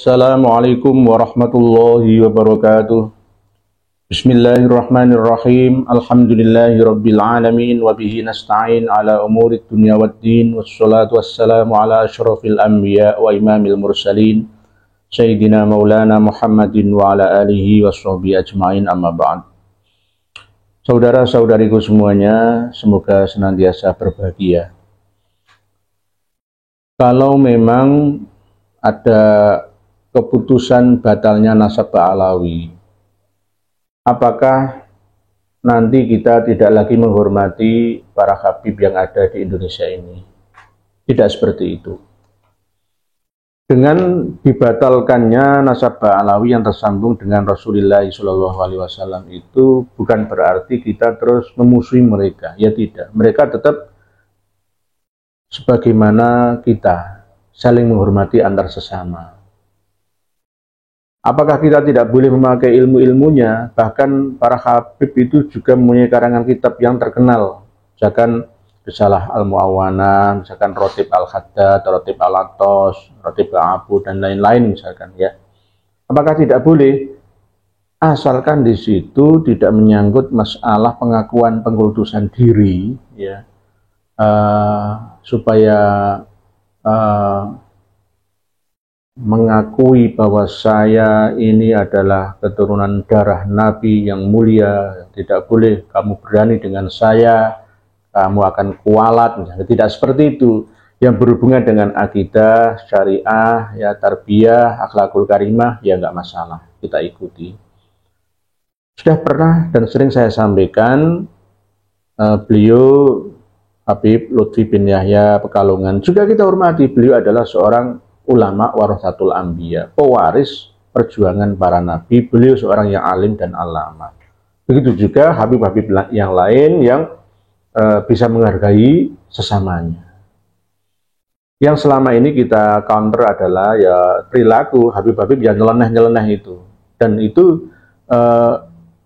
Assalamualaikum warahmatullahi wabarakatuh. Bismillahirrahmanirrahim. Alhamdulillahirabbil alamin wa bihi nasta'in ala umurid dunya waddin wassalatu wassalamu ala asyrafil anbiya wa imamil mursalin sayyidina maulana Muhammadin wa ala alihi washabbihi ajmain, amma ba'd. Saudara-saudariku semuanya, semoga senantiasa berbahagia. Kalau memang ada keputusan batalnya nasab Ba'alawi, apakah nanti kita tidak lagi menghormati para habib yang ada di Indonesia ini? Tidak seperti itu. Dengan dibatalkannya nasab Ba'alawi yang tersambung dengan Rasulullah SAW itu bukan berarti kita terus memusuhi mereka. Ya tidak, mereka tetap sebagaimana kita, saling menghormati antar sesama. Apakah kita tidak boleh memakai ilmu-ilmunya? Bahkan para habib itu juga mempunyai karangan kitab yang terkenal, misalkan Risalah Al-Mu'awanah, misalkan Rotib Al-Haddad, Rotib Al-Atos, Rotib Al-Abu, dan lain-lain misalkan ya. Apakah tidak boleh? Asalkan di situ tidak menyangkut masalah pengakuan pengkultusan diri ya. Supaya mengakui bahwa saya ini adalah keturunan darah Nabi yang mulia, tidak boleh kamu berani dengan saya, kamu akan kualat, misalnya. Tidak seperti itu. Yang berhubungan dengan akidah, syariah, ya tarbiyah, akhlakul karimah, ya nggak masalah, kita ikuti. Sudah pernah dan sering saya sampaikan, beliau Habib Lutfi bin Yahya Pekalongan juga kita hormati. Beliau adalah seorang ulama warasatul anbiya, pewaris perjuangan para nabi. Beliau seorang yang alim dan alama. Begitu juga habib-habib yang lain yang bisa menghargai sesamanya. Yang selama ini kita counter adalah ya perilaku habib-habib yang nyeleneh-nyeleneh itu. Dan itu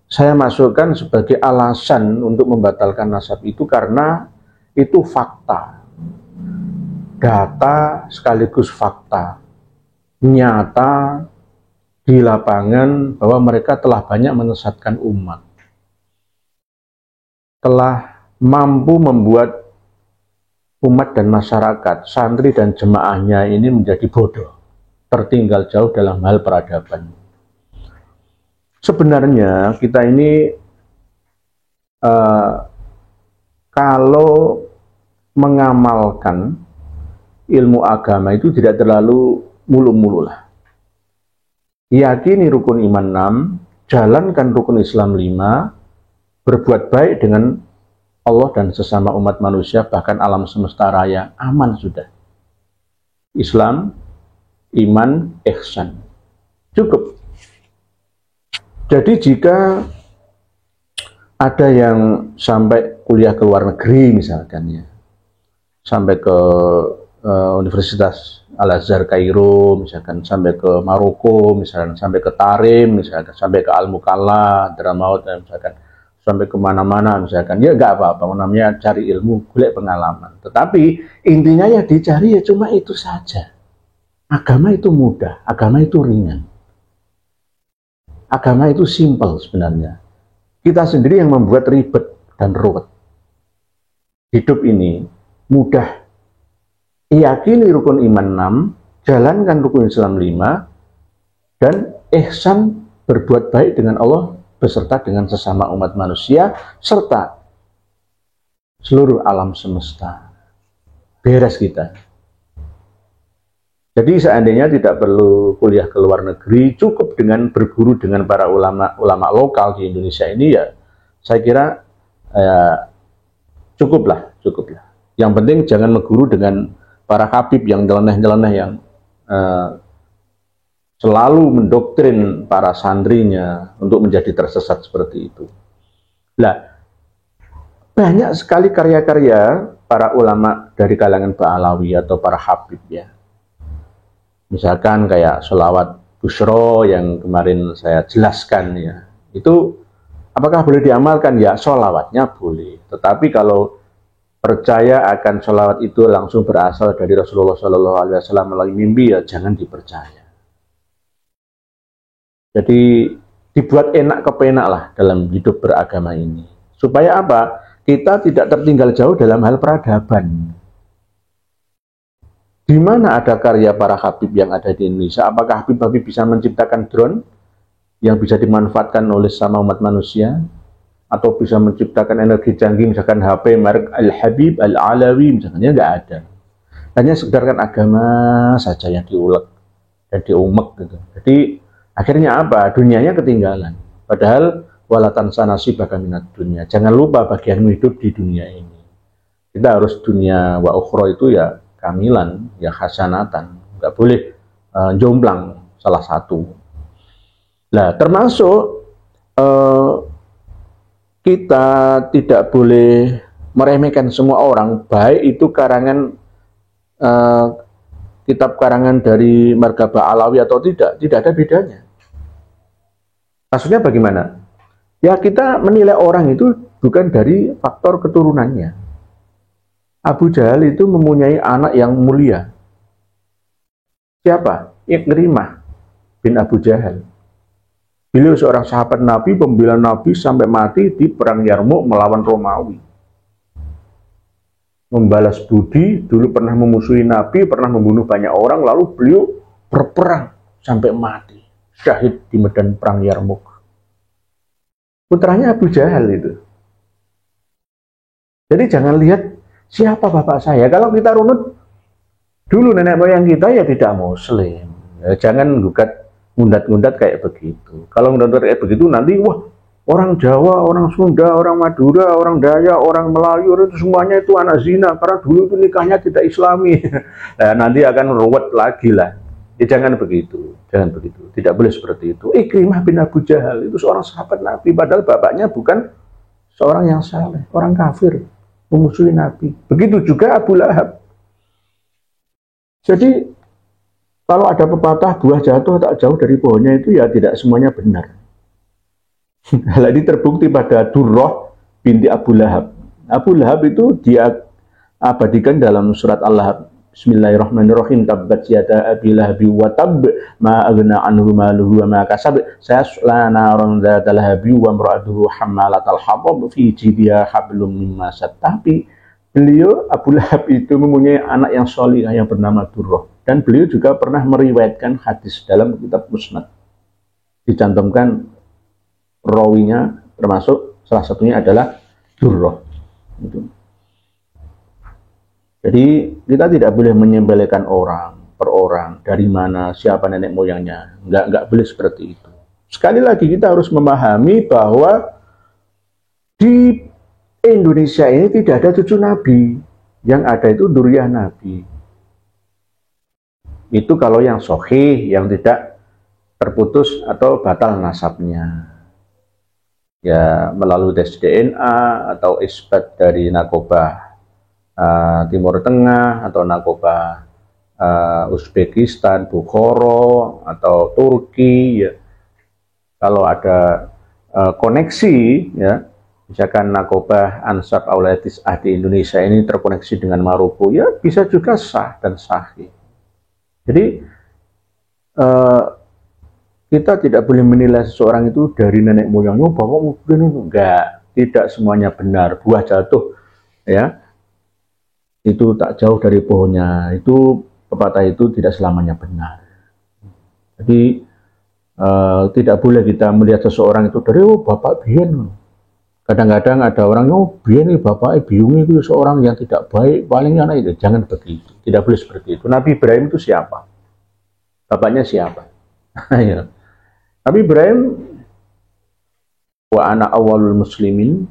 saya masukkan sebagai alasan untuk membatalkan nasab itu karena itu fakta, data sekaligus fakta, nyata di lapangan bahwa mereka telah banyak menyesatkan umat, telah mampu membuat umat dan masyarakat, santri dan jemaahnya ini menjadi bodoh, tertinggal jauh dalam hal peradaban. Sebenarnya kita ini kalau mengamalkan ilmu agama itu tidak terlalu mulu-mulu lah. Yakini rukun iman 6, jalankan rukun Islam 5, berbuat baik dengan Allah dan sesama umat manusia, bahkan alam semesta raya, aman sudah. Islam, iman, ihsan. Cukup. Jadi jika ada yang sampai kuliah ke luar negeri misalkan ya, sampai ke Universitas Al-Azhar Kairo misalkan, sampai ke Maroko misalkan, sampai ke Tarim misalkan, sampai ke Al-Mukalla, Dramaut misalkan, sampai kemana-mana misalkan, ya nggak apa-apa, namanya cari ilmu, golek pengalaman. Tetapi intinya ya dicari ya cuma itu saja. Agama itu mudah, agama itu ringan, agama itu simpel sebenarnya. Kita sendiri yang membuat ribet dan ruwet. Hidup ini mudah. Yakini rukun iman 6, jalankan rukun Islam 5, dan ihsan, berbuat baik dengan Allah beserta dengan sesama umat manusia serta seluruh alam semesta. Beres kita. Jadi seandainya tidak perlu kuliah ke luar negeri, cukup dengan berguru dengan para ulama lokal di Indonesia ini ya, saya kira cukuplah. Yang penting jangan mengguru dengan para habib yang nyeleneh-nyeleneh, yang selalu mendoktrin para santrinya untuk menjadi tersesat seperti itu. Nah, banyak sekali karya-karya para ulama dari kalangan Ba'alawi atau para habib ya. Misalkan kayak sholawat Bushro yang kemarin saya jelaskan ya, itu apakah boleh diamalkan? Ya, sholawatnya boleh. Tetapi kalau percaya akan sholawat itu langsung berasal dari Rasulullah SAW melalui mimpi, ya jangan dipercaya. Jadi dibuat enak kepenak lah dalam hidup beragama ini. Supaya apa? Kita tidak tertinggal jauh dalam hal peradaban. Di mana ada karya para Habib yang ada di Indonesia? Apakah Habib-Habib bisa menciptakan drone yang bisa dimanfaatkan oleh sama umat manusia? Atau bisa menciptakan energi canggih, misalkan HP merek Al-Habib, Al-Alawi, misalkan, ya nggak ada. Hanya sekedar kan agama saja yang diulek dan diumek gitu. Jadi akhirnya apa? Dunianya ketinggalan. Padahal walatan sanasi bahkan minat dunia. Jangan lupa bagianmu hidup di dunia ini. Kita harus dunia wa ukhra itu ya kamilan, ya hasanatan. Nggak boleh jomplang salah satu. Nah, termasuk kita tidak boleh meremehkan semua orang, baik itu karangan kitab karangan dari Margabah Alawi atau tidak ada bedanya. Maksudnya bagaimana? Ya kita menilai orang itu bukan dari faktor keturunannya. Abu Jahal itu mempunyai anak yang mulia. Siapa? Ikrimah bin Abu Jahal. Beliau seorang sahabat Nabi, pembela Nabi sampai mati di perang Yarmuk melawan Romawi. Membalas budi, dulu pernah memusuhi Nabi, pernah membunuh banyak orang, lalu beliau berperang sampai mati. Syahid di medan perang Yarmuk. Putranya Abu Jahal itu. Jadi jangan lihat siapa bapak saya. Kalau kita runut, dulu nenek moyang kita ya tidak muslim. Ya, jangan gugat ngundat-ngundat kayak begitu. Kalau ngundat kayak begitu nanti wah orang Jawa, orang Sunda, orang Madura, orang Dayak, orang Melayu itu semuanya itu anak zina karena dulu itu nikahnya tidak Islami. Nah, nanti akan ruwet lagi lah. Ya, jangan begitu, jangan begitu. Tidak boleh seperti itu. Ikrimah bin Abu Jahal itu seorang sahabat Nabi, padahal bapaknya bukan seorang yang saleh, orang kafir, memusuhi Nabi. Begitu juga Abu Lahab. Jadi kalau ada pepatah buah jatuh tak jauh dari pohonnya itu ya tidak semuanya benar. Hal ini terbukti pada Durrah binti Abu Lahab. Abu Lahab itu dia abadikan dalam surat Al-Lahab. Bismillahirrahmanirrahim. Tabbat yada Abi Lahab wa tab ma aghna anhu maluhu wa ma kasab sayasla naran dzata lahabi wa imra'atuhu hammalatal hatab fi jidha hablum min masad. Tapi beliau Abu Lahab itu mempunyai anak yang salihah yang bernama Durrah, dan beliau juga pernah meriwayatkan hadis dalam kitab Musnad. Dicantumkan rawinya, termasuk salah satunya adalah Durrah. Jadi kita tidak boleh menyembelihkan orang per orang, dari mana, siapa nenek moyangnya. Nggak boleh seperti itu. Sekali lagi kita harus memahami bahwa di Indonesia ini tidak ada cucu Nabi. Yang ada itu dzurriyyah Nabi. Itu kalau yang sahih, yang tidak terputus atau batal nasabnya. Ya melalui tes DNA atau isbat dari narkoba Timur Tengah atau narkoba Uzbekistan, Bukhara atau Turki, ya. Kalau ada koneksi, ya, misalkan narkoba Ansab Aulatis di Indonesia ini terkoneksi dengan Maroko, ya bisa juga sah dan sahih. Jadi kita tidak boleh menilai seseorang itu dari nenek moyangnya, bahwa mungkin enggak, tidak semuanya benar. Buah jatuh, ya, itu tak jauh dari pohonnya. Itu pepatah itu tidak selamanya benar. Jadi tidak boleh kita melihat seseorang itu dari bapak biyen. Kadang-kadang ada orang biyen nih bapak biung itu seorang yang tidak baik, paling anak itu. Jangan begitu. Tidak boleh seperti itu. Nabi Ibrahim itu siapa? Bapaknya siapa? Nabi Ibrahim wa ana awwalul muslimin,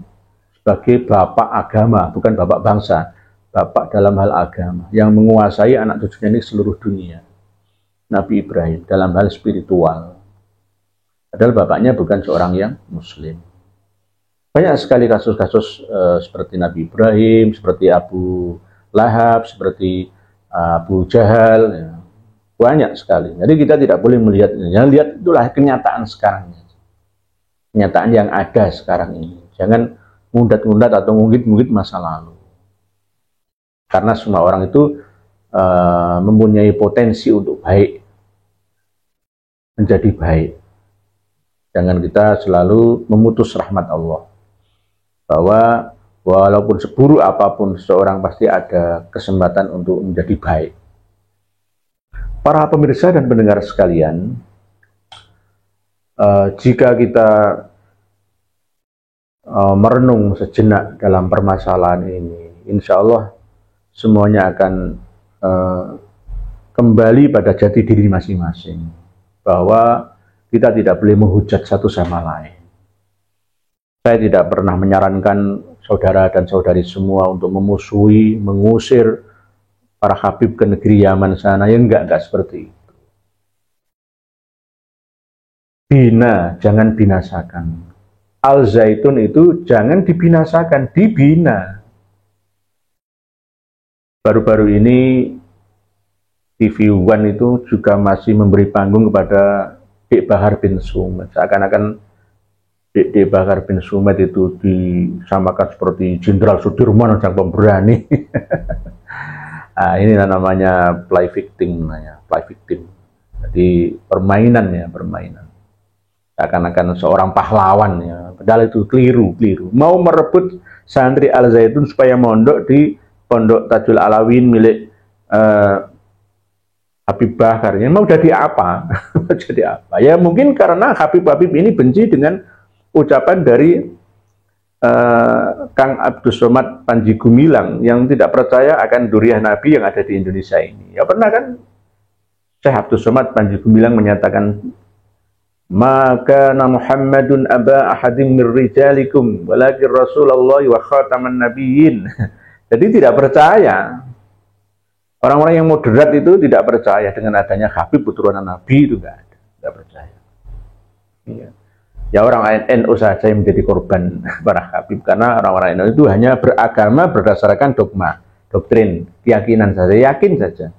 sebagai bapak agama, bukan bapak bangsa. Bapak dalam hal agama, yang menguasai anak cucunya ini seluruh dunia. Nabi Ibrahim dalam hal spiritual. Padahal bapaknya bukan seorang yang muslim. Banyak sekali kasus-kasus seperti Nabi Ibrahim, seperti Abu Lahab, seperti Abu Jahal, ya. Banyak sekali. Jadi kita tidak boleh melihat ini. Yang lihat itulah kenyataan sekarang. Kenyataan yang ada sekarang ini. Jangan ngundat-ngundat atau ngungkit-ngungkit masa lalu. Karena semua orang itu mempunyai potensi untuk baik, menjadi baik. Jangan kita selalu memutus rahmat Allah. Bahwa walaupun seburuk apapun seseorang pasti ada kesempatan untuk menjadi baik. Para pemirsa dan pendengar sekalian, jika kita merenung sejenak dalam permasalahan ini, insya Allah semuanya akan kembali pada jati diri masing-masing, bahwa kita tidak boleh menghujat satu sama lain. Saya tidak pernah menyarankan saudara dan saudari semua untuk memusuhi, mengusir para habib ke negeri Yaman sana. Ya enggak seperti itu. Bina, jangan binasakan. Al-Zaitun itu jangan dibinasakan, dibina. Baru-baru ini TV One itu juga masih memberi panggung kepada Dek Bahar bin Sumed. Seakan-akan Dek Bahar bin Sumed itu disamakan seperti Jenderal Sudirman yang pemberani. Nah, ini namanya play victim, Jadi permainan. Seakan-akan seorang pahlawan ya. Padahal itu keliru. Mau merebut santri Al-Zaitun supaya mondok di Pondok Tajul Alawin milik Habib Bahar, yang mau jadi apa? Jadi apa? Ya mungkin karena Habib ini benci dengan ucapan dari Kang Abdus Somad Panji Gumilang yang tidak percaya akan duriah Nabi yang ada di Indonesia ini. Ya pernah kan Syekh Abdus Somad Panji Gumilang menyatakan, maka Muhammadun aba ahadim mir rijalikum walakin Rasulullah wa khataman nabiyyin. Jadi tidak percaya. Orang-orang yang moderat itu tidak percaya dengan adanya Habib keturunan Nabi, itu tidak percaya. Iya. Ya orang NU saja yang menjadi korban para Habib, karena orang-orang NU itu hanya beragama berdasarkan dogma, doktrin, keyakinan saja, yakin saja.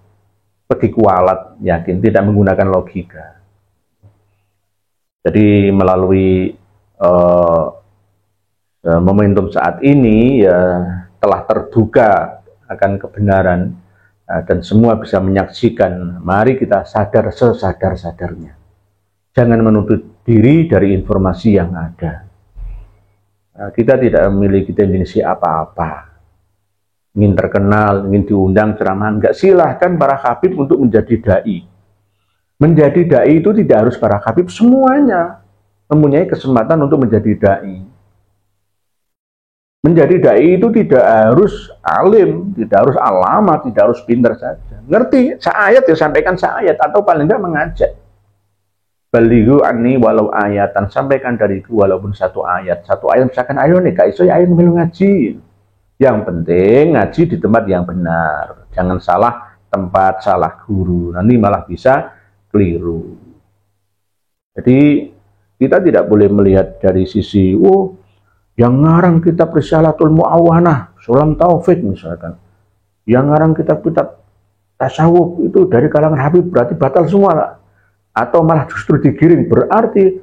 Pergi kualat, yakin, tidak menggunakan logika. Jadi melalui momentum saat ini ya telah terbuka akan kebenaran. Dan semua bisa menyaksikan. Mari kita sadar sesadar-sadarnya. Jangan menuntut diri dari informasi yang ada. Kita tidak memiliki tendensi apa-apa. Ingin terkenal, ingin diundang ceramah, enggak. Silahkan para habib untuk menjadi dai. Menjadi dai itu tidak harus para habib, semuanya mempunyai kesempatan untuk menjadi dai. Menjadi dai itu tidak harus alim, tidak harus alama, tidak harus pintar saja. Ngerti seayat ya sampaikan seayat, atau paling enggak mengajak. Balighu anni walau ayatan, sampaikan dariku walaupun satu ayat. Satu ayat misalkan ayo nih kak iso ya ayo melu ngaji. Yang penting ngaji di tempat yang benar. Jangan salah tempat, salah guru. Nanti malah bisa keliru. Jadi kita tidak boleh melihat dari sisi yang ngarang kitab Risalatul Mu'awanah, Sulam Taufik misalkan, yang ngarang kitab-kitab tasawuf itu dari kalangan Habib, berarti batal semua lah. Atau malah justru digiring, berarti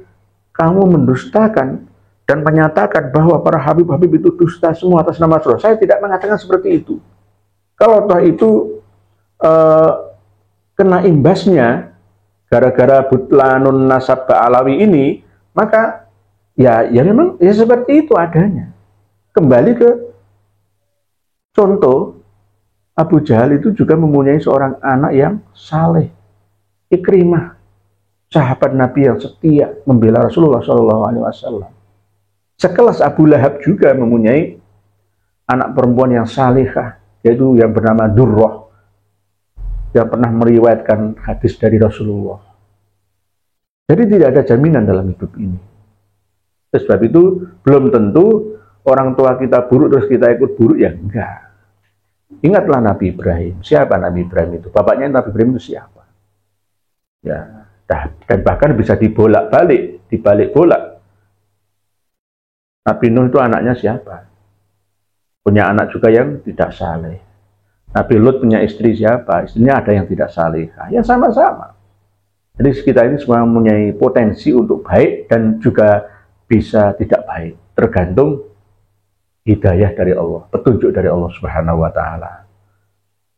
kamu mendustakan dan menyatakan bahwa para Habib-Habib itu dusta semua atas nama Rasulullah. Saya tidak mengatakan seperti itu. Kalau toh itu kena imbasnya gara-gara butlanun nasab Alawi ini, maka ya memang ya seperti itu adanya. Kembali ke contoh, Abu Jahal itu juga mempunyai seorang anak yang saleh, Ikrimah, sahabat Nabi yang setia membela Rasulullah SAW. Sekelas Abu Lahab juga mempunyai anak perempuan yang salihah, yaitu yang bernama Durrah, yang pernah meriwayatkan hadis dari Rasulullah. Jadi tidak ada jaminan dalam hidup ini. Sebab itu belum tentu orang tua kita buruk terus kita ikut buruk, ya enggak. Ingatlah Nabi Ibrahim. Siapa Nabi Ibrahim itu? Bapaknya Nabi Ibrahim itu siapa? Ya, dan bahkan bisa dibalik bolak. Nabi Nuh itu anaknya siapa? Punya anak juga yang tidak saleh. Nabi Lut punya istri siapa? Istrinya ada yang tidak saleh. Ya sama-sama. Jadi kita ini semua mempunyai potensi untuk baik dan juga bisa tidak baik, tergantung hidayah dari Allah, petunjuk dari Allah Subhanahu wa Ta'ala.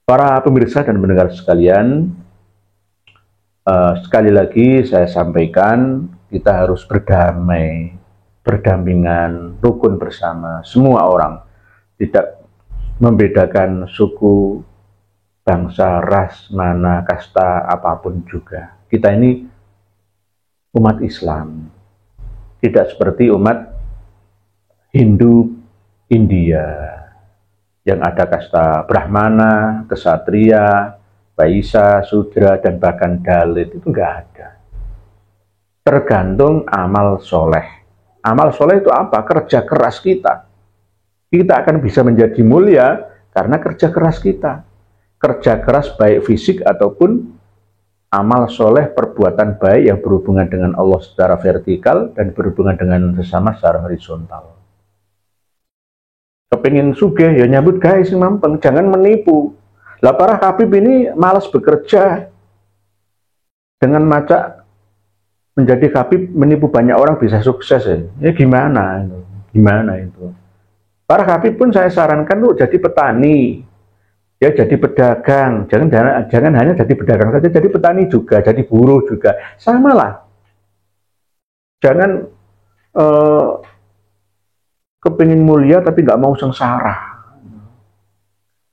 Para pemirsa dan pendengar sekalian, sekali lagi saya sampaikan kita harus berdamai, berdampingan, rukun bersama, semua orang, tidak membedakan suku, bangsa, ras, mana, kasta, apapun juga. Kita ini umat Islam, tidak seperti umat Hindu India yang ada kasta Brahmana, Ksatria, Vaisya, Sudra, dan bahkan Dalit. Itu enggak ada. Tergantung amal soleh. Amal soleh itu apa? Kerja keras kita. Kita akan bisa menjadi mulia karena kerja keras kita. Kerja keras baik fisik ataupun amal soleh, perbuatan baik yang berhubungan dengan Allah secara vertikal dan berhubungan dengan sesama secara horizontal. Kepingin sugih ya nyambut gawe sing mampeng, jangan menipu. Lah para Habib ini malas bekerja dengan macak menjadi Habib, menipu banyak orang bisa sukses ya. Ya gimana itu? Gimana itu? Para Habib pun saya sarankan tuh jadi petani. Ya jadi pedagang, jangan hanya jadi pedagang saja, jadi petani juga, jadi buruh juga, sama lah. Jangan kepingin mulia tapi nggak mau sengsara,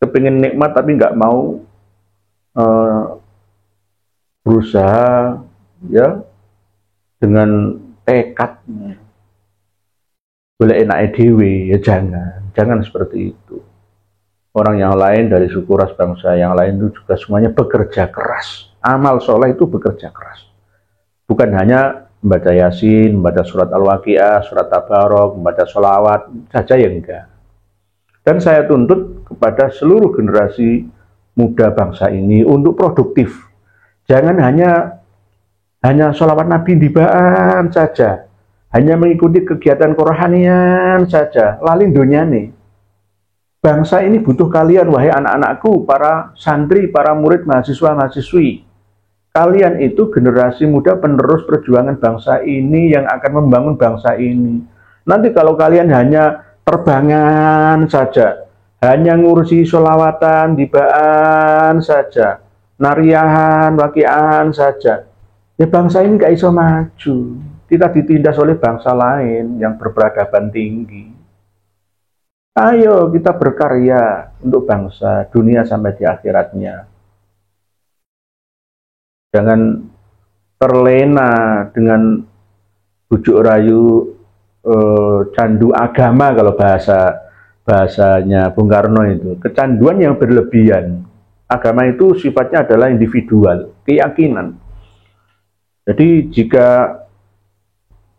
kepingin nikmat tapi nggak mau berusaha ya dengan tekad boleh enak dewe, ya jangan seperti itu. Orang yang lain dari suku ras bangsa yang lain itu juga semuanya bekerja keras. Amal soleh itu bekerja keras. Bukan hanya membaca Yasin, membaca surat Al-Waqiah, surat Tabarok, membaca sholawat saja yang enggak. Dan saya tuntut kepada seluruh generasi muda bangsa ini untuk produktif. Jangan hanya sholawat Nabi dibaan saja, hanya mengikuti kegiatan kerohanian saja, lali dunia nih. Bangsa ini butuh kalian, wahai anak-anakku, para santri, para murid, mahasiswa, mahasiswi. Kalian itu generasi muda penerus perjuangan bangsa ini yang akan membangun bangsa ini. Nanti kalau kalian hanya terbangan saja, hanya ngurusi sholawatan, dibaan saja, nariahan, wakiahan saja, ya bangsa ini gak iso maju. Kita ditindas oleh bangsa lain yang berperadaban tinggi. Ayo kita berkarya untuk bangsa, dunia sampai di akhiratnya. Jangan terlena dengan bujuk rayu candu agama kalau bahasanya Bung Karno itu. Kecanduan yang berlebihan. Agama itu sifatnya adalah individual, keyakinan. Jadi jika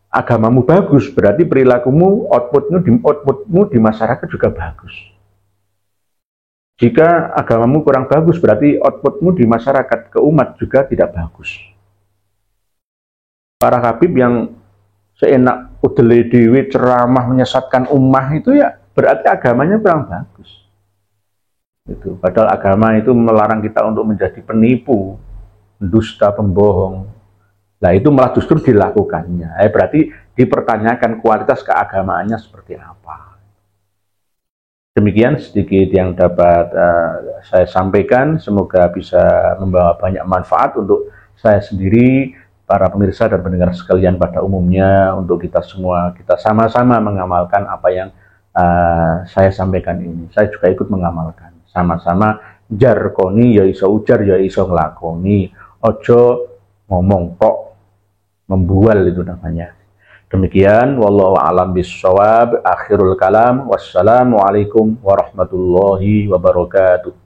agamamu bagus, berarti perilakumu, outputmu di masyarakat juga bagus. Jika agamamu kurang bagus, berarti outputmu di masyarakat, ke umat juga tidak bagus. Para Habib yang seenak udele dewi ceramah menyesatkan ummah itu ya berarti agamanya kurang bagus. Itu. Padahal agama itu melarang kita untuk menjadi penipu, dusta, pembohong. Nah itu malah justru dilakukannya. Berarti dipertanyakan kualitas keagamaannya seperti apa. Demikian sedikit yang dapat saya sampaikan. Semoga bisa membawa banyak manfaat untuk saya sendiri, para pemirsa dan pendengar sekalian pada umumnya, untuk kita semua. Kita sama-sama mengamalkan apa yang saya sampaikan ini. Saya juga ikut mengamalkan. Sama-sama jarkoni ya iso ujar ya iso nglakoni. Ojo ngomong kok, membual itu namanya. Demikian, wallahu a'lam bishawab. Akhirul kalam, wassalamualaikum warahmatullahi wabarakatuh.